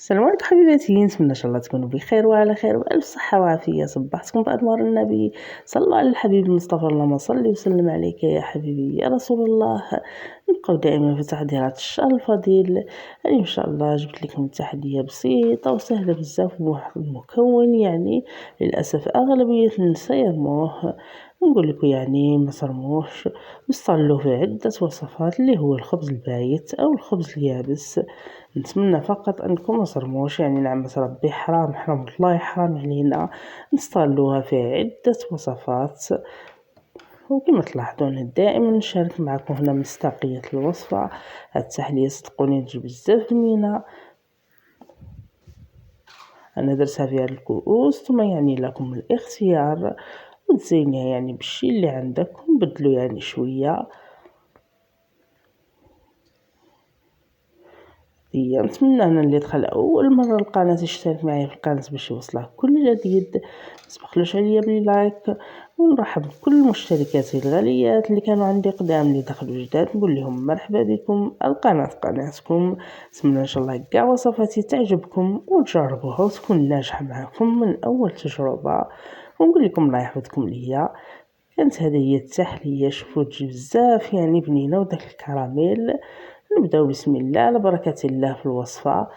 السلام عليكم حبيباتي، نتمنى ان شاء الله تكونوا بخير وعلى خير والف صحه وعافيه. صبحتكم بانوار النبي. صلوا على الحبيب المصطفى، اللهم صل وسلم عليك يا حبيبي يا رسول الله. نبقاو دائما في تحضيرات الشهر الفضيل. يعني ان شاء الله جبت لكم تحديه بسيطه وسهله بزاف بواحد المكون يعني للاسف اغلبيه النساء يرموه. نقول لكم يعني ما ترموش، نستغلوه في عده وصفات اللي هو الخبز البايت او الخبز اليابس. نتمنى فقط انكم ما ترموش، يعني نعمة ربي حرام حرام والله حرام علينا نستغلوها في عدة وصفات. وكما تلاحظون دائما نشارك معكم هنا مصداقية الوصفة. هاد التحلية صدقوني تجي بزاف بنينة. انا درتها في هاد الكؤوس، ثم يعني لكم الاختيار وتزينيها يعني بالشي اللي عندك ونبدلو يعني شويه. نتمنى انا اللي دخل اول مره القناه يشترك معايا في القناه باش يوصله كل جديد. متبخلوش عليا بلايك، ونرحب بكل مشتركاتي الغاليات اللي كانوا عندي قدام اللي دخلوا جداد. نقول لهم مرحبا بكم، القناه قناتكم. نتمنى ان شاء الله كاع وصفاتي تعجبكم وتجربوها وتكون ناجحه معكم من اول تجربه. ونقول لكم الله يحفظكم ليا. كانت هذه هي التحليه، شوفوا تجي بزاف يعني بنينه وداك الكراميل. نبداو بسم الله على بركة الله في الوصفة.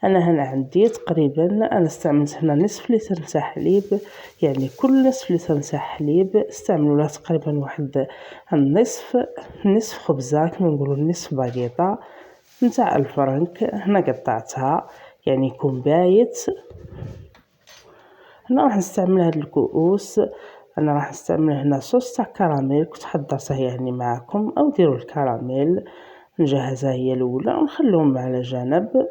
انا هنا عندي تقريبا، انا استعملت هنا نصف لتر نتاع حليب. يعني كل نصف لتر نتاع حليب استعملوا له تقريبا واحد نصف خبزة، كما نقولوا نصف باكيطة نتاع الفرنك. هنا قطعتها يعني يكون بايت. هنا راح نستعمل هاد الكؤوس. انا راح نستعمل هنا صوص تاع كراميل، كنت حضرته يعني معكم، او ديروا الكراميل. نجهزها هي الاولى ونخلوهم على جنب.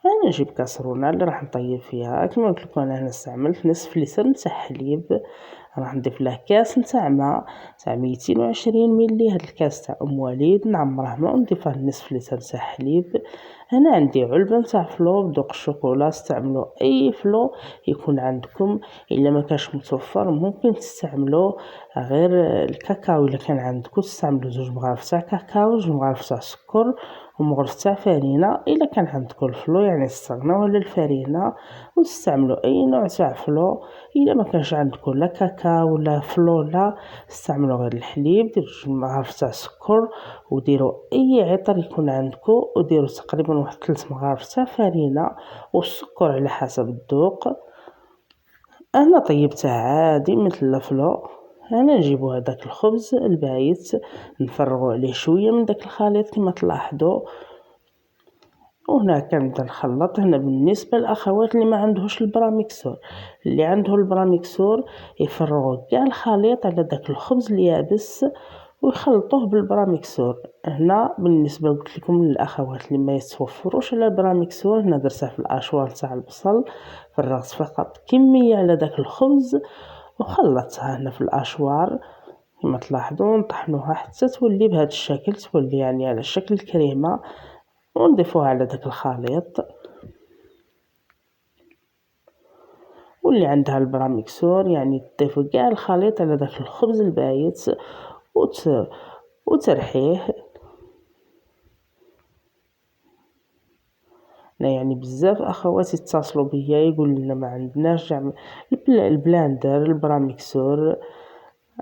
انا نجيب كاسرونه اللي راح نطيب فيها. كما قلت لكم انا هنا استعملت نصف لتر نتاع حليب. راح نضيف له كاس نتاع ماء تاع 220 ملي. هاد الكاس تاع ام وليد نعمره ماء ونضيف له نصف لتر تاع حليب. هنا عندي علبه نتاع فلو بدوق الشوكولا. استعملوا اي فلو يكون عندكم. الا ما كانش متوفر ممكن تستعملوا غير الكاكاو. الا كان عندكم تستعملوا 2 مغارف تاع كاكاو، 2 مغارف تاع سكر، ومغرف تاع فرينه. الا كان عندكم الفلو يعني تستغنوا على الفرينه وتستعملوا اي نوع تاع فلو. الا ما كانش عندكم لا كاكاو ولا فلو لا، استعملوا غير الحليب. ديروا 2 مغارف تاع سكر وديروا اي عطر يكون عندكم، وديروا تقريبا واحد 3 مغارف تاع فرينه، والسكر على حسب الذوق. انا طيبتها عادي مثل الفلو. انا نجيبو هذاك الخبز البايت نفرغوا عليه شويه من داك الخليط كما تلاحظوا. وهنا كنبدا نخلط. هنا بالنسبه للاخوات اللي ما عندهوش البراميكسور، اللي عنده البراميكسور يفرغوا كاع الخليط على داك الخبز اليابس ويخلطوه بالبراميكسور. هنا بالنسبه قلت لكم للاخوات اللي ما يتوفروش على البراميكسور، هنا درتها في الاشوار تاع البصل. فرغت فقط كميه على داك الخبز وخلطتها هنا في الاشوار كما تلاحظون. نطحنوها حتى تولي بهذا الشكل، تولي يعني على شكل كريمه، ونضيفوها على داك الخليط. واللي عندها البراميكسور يعني تضيفوا كاع الخليط على داك الخبز البايت وترحيه. لا يعني بزاف اخواتي اتصلوا بيا يقول لنا ما عندناش البلاندر البراميكسور.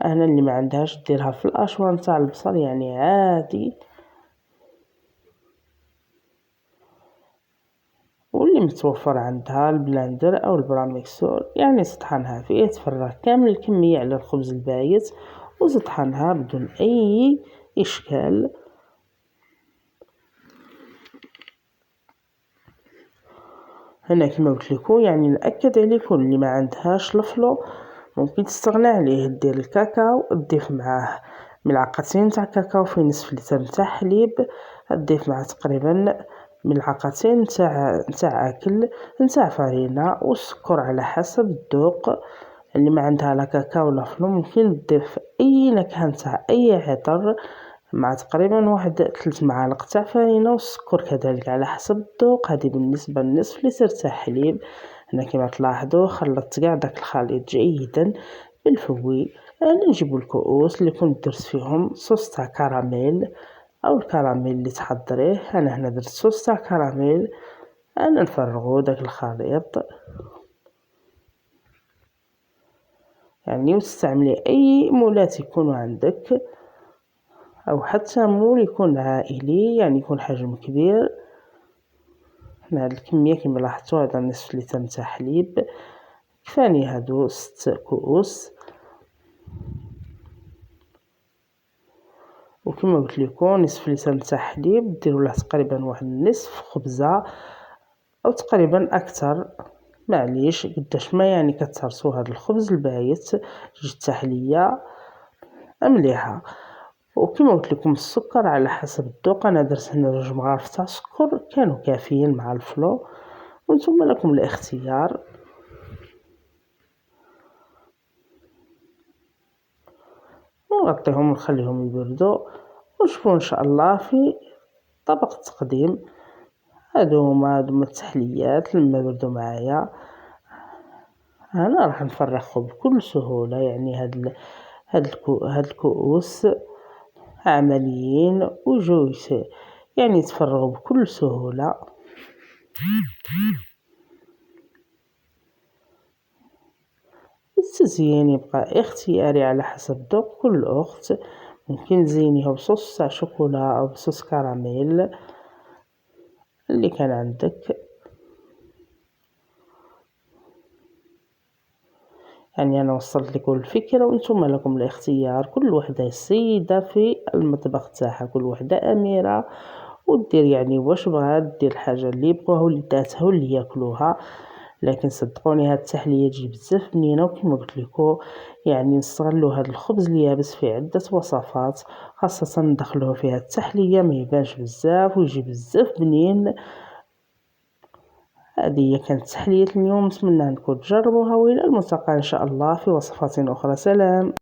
انا اللي ما عندهاش ديرها في الاشوار نتاع البصل يعني عادي. واللي متوفر عندها البلاندر او البراميكسور يعني تطحنها فيه، تفرغ كامل الكمية على الخبز البايت وتطحنها بدون اي اشكال. هنا كما قلت لكم يعني نأكد عليكم اللي ما عندهاش الفلو ممكن تستغنى عليه. دير الكاكاو، تضيف معاه ملعقتين تاع كاكاو في نصف لتر تاع حليب. تضيف معاه تقريبا ملعقتين تاع اكل نتاع فرينه، والسكر على حسب الذوق. اللي ما عندها لا كاكاو ولا فلو ممكن تضيف اي نكهه نتاع اي عطر مع تقريبا واحد 3 معالق تاع فرينه، والسكر كذلك على حسب الذوق. هذه بالنسبه لنصف لتر تاع حليب. هنا كما تلاحظوا خلطت كاع داك الخليط جيدا بالفوي. نجيبو الكؤوس اللي كنت درت فيهم صوص تاع كراميل او الكراميل اللي تحضريه. انا هنا درت صوص تاع كراميل. انا نفرغو داك الخليط، يعني وتستعملي اي مولات يكونوا عندك او حتى مول يكون عائلي، يعني يكون حجم كبير. هنا هاد الكميه كما لاحظتوا هذا نصف لتر تاع حليب كفاني هادو 6 كؤوس. وكما قلت لكم نصف لتر تاع حليب ديروا له تقريبا واحد نصف خبزه او تقريبا اكثر، معليش قداش ما يعني كتهرسوا هذا الخبز البايت تجي التحليه مليحه. وكما قلت لكم السكر على حسب الذوق، انا درت هنا 2 مغارف تاع سكر كانوا كافيين مع الفلو، وانتم لكم الاختيار. ونغطيهم ونخليهم يبردوا ونشوفوا ان شاء الله في طبق التقديم. هادو التحليات لما بردوا معايا انا راح نفرغهم بكل سهوله. يعني هاد الكؤوس عمليين وجويس، يعني تفرغوا بكل سهوله. التزيين يبقى اختياري على حسب ذوق كل اخت. ممكن تزينيها بصوص تاع شوكولا او بصوص كراميل اللي كان عندك. يعني انا وصلت لكم الفكره وانتم لكم الاختيار. كل وحده سيده في المطبخ تاعها، كل وحده اميره ودير يعني واش بغات دير الحاجه اللي يبغوها وليداتها واللي ياكلوها. لكن صدقوني هاد التحليه تجي بزاف بنينه. وكما قلت لكم يعني نستغلوا هاد الخبز اليابس في عده وصفات، خاصه ندخلوه فيها التحليه ما يبانش بزاف ويجي بزاف بنين. هذه هي كانت تحلية اليوم، نتمنى أنكم تجربوها، وإلى الملتقى إن شاء الله في وصفات أخرى. سلام.